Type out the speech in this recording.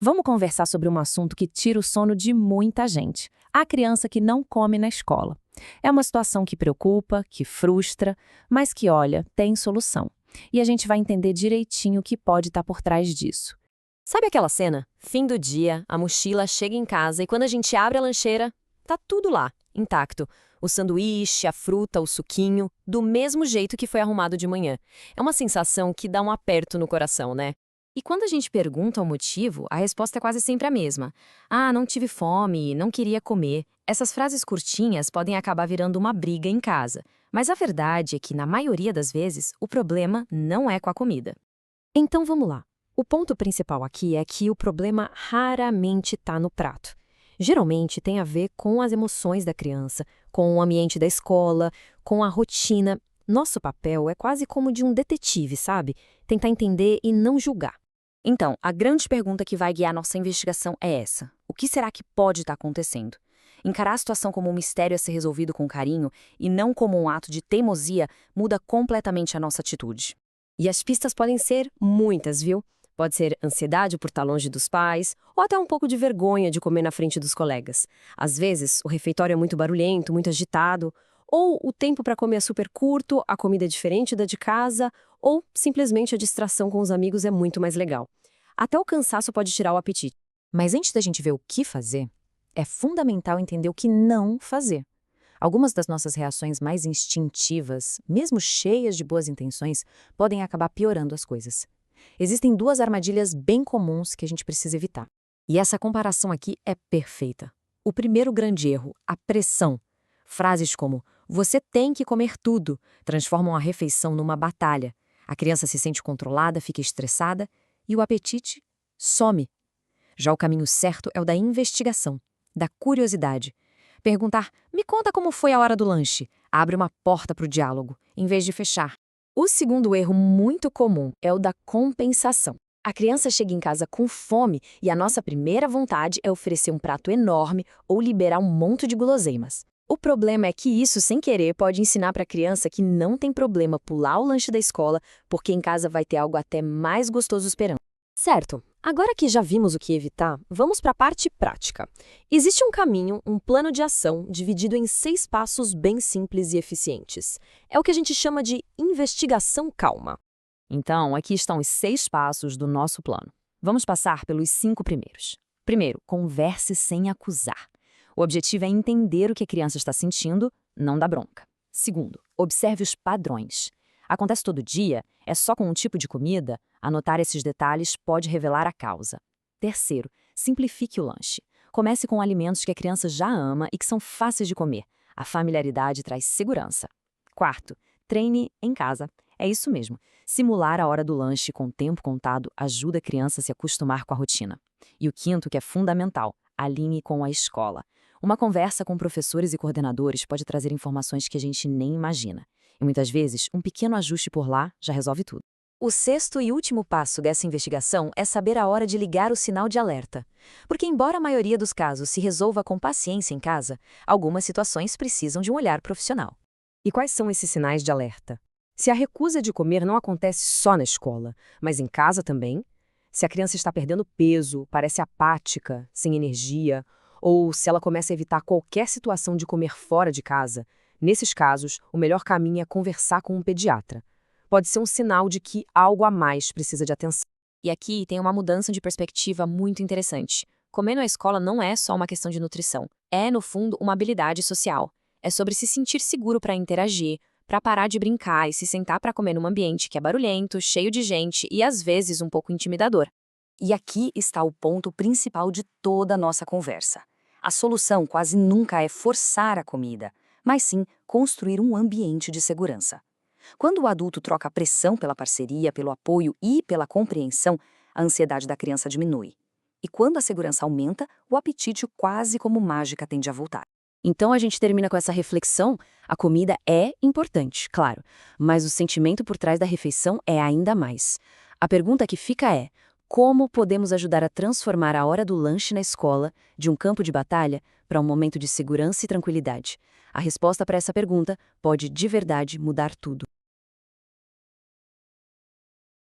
Vamos conversar sobre um assunto que tira o sono de muita gente: a criança que não come na escola. É uma situação que preocupa, que frustra, mas que, olha, tem solução. E a gente vai entender direitinho o que pode estar por trás disso. Sabe aquela cena? Fim do dia, a mochila chega em casa e quando a gente abre a lancheira, tá tudo lá, intacto. O sanduíche, a fruta, o suquinho, do mesmo jeito que foi arrumado de manhã. É uma sensação que dá um aperto no coração, né? E quando a gente pergunta o motivo, a resposta é quase sempre a mesma. Ah, não tive fome, não queria comer. Essas frases curtinhas podem acabar virando uma briga em casa. Mas a verdade é que, na maioria das vezes, o problema não é com a comida. Então vamos lá. O ponto principal aqui é que o problema raramente está no prato. Geralmente tem a ver com as emoções da criança, com o ambiente da escola, com a rotina. Nosso papel é quase como de um detetive, sabe? Tentar entender e não julgar. Então, a grande pergunta que vai guiar nossa investigação é essa: o que será que pode estar acontecendo? Encarar a situação como um mistério a ser resolvido com carinho e não como um ato de teimosia muda completamente a nossa atitude. E as pistas podem ser muitas, viu? Pode ser ansiedade por estar longe dos pais, ou até um pouco de vergonha de comer na frente dos colegas. Às vezes, o refeitório é muito barulhento, muito agitado, ou o tempo para comer é super curto, a comida é diferente da de casa, ou simplesmente a distração com os amigos é muito mais legal. Até o cansaço pode tirar o apetite. Mas antes da gente ver o que fazer, é fundamental entender o que não fazer. Algumas das nossas reações mais instintivas, mesmo cheias de boas intenções, podem acabar piorando as coisas. Existem duas armadilhas bem comuns que a gente precisa evitar. E essa comparação aqui é perfeita. O primeiro grande erro, a pressão. Frases como "você tem que comer tudo" transformam a refeição numa batalha. A criança se sente controlada, fica estressada e o apetite some. Já o caminho certo é o da investigação, da curiosidade. Perguntar, me conta como foi a hora do lanche, abre uma porta para o diálogo, em vez de fechar. O segundo erro muito comum é o da compensação. A criança chega em casa com fome e a nossa primeira vontade é oferecer um prato enorme ou liberar um monte de guloseimas. O problema é que isso, sem querer, pode ensinar para a criança que não tem problema pular o lanche da escola, porque em casa vai ter algo até mais gostoso esperando. Certo, agora que já vimos o que evitar, vamos para a parte prática. Existe um caminho, um plano de ação, dividido em 6 passos bem simples e eficientes. É o que a gente chama de investigação calma. Então, aqui estão os 6 passos do nosso plano. Vamos passar pelos 5 primeiros. Primeiro, converse sem acusar. O objetivo é entender o que a criança está sentindo, não dar bronca. Segundo, observe os padrões. Acontece todo dia? É só com um tipo de comida? Anotar esses detalhes pode revelar a causa. Terceiro, simplifique o lanche. Comece com alimentos que a criança já ama e que são fáceis de comer. A familiaridade traz segurança. Quarto, treine em casa. É isso mesmo. Simular a hora do lanche com tempo contado ajuda a criança a se acostumar com a rotina. E o quinto, que é fundamental, alinhe com a escola. Uma conversa com professores e coordenadores pode trazer informações que a gente nem imagina. E muitas vezes, um pequeno ajuste por lá já resolve tudo. O sexto e último passo dessa investigação é saber a hora de ligar o sinal de alerta. Porque, embora a maioria dos casos se resolva com paciência em casa, algumas situações precisam de um olhar profissional. E quais são esses sinais de alerta? Se a recusa de comer não acontece só na escola, mas em casa também, se a criança está perdendo peso, parece apática, sem energia, ou se ela começa a evitar qualquer situação de comer fora de casa, nesses casos, o melhor caminho é conversar com um pediatra. Pode ser um sinal de que algo a mais precisa de atenção. E aqui tem uma mudança de perspectiva muito interessante. Comer na escola não é só uma questão de nutrição. É, no fundo, uma habilidade social. É sobre se sentir seguro para interagir, para parar de brincar e se sentar para comer num ambiente que é barulhento, cheio de gente e, às vezes, um pouco intimidador. E aqui está o ponto principal de toda a nossa conversa. A solução quase nunca é forçar a comida, mas sim construir um ambiente de segurança. Quando o adulto troca a pressão pela parceria, pelo apoio e pela compreensão, a ansiedade da criança diminui. E quando a segurança aumenta, o apetite quase como mágica tende a voltar. Então a gente termina com essa reflexão. A comida é importante, claro, mas o sentimento por trás da refeição é ainda mais. A pergunta que fica é: como podemos ajudar a transformar a hora do lanche na escola de um campo de batalha para um momento de segurança e tranquilidade? A resposta para essa pergunta pode de verdade mudar tudo.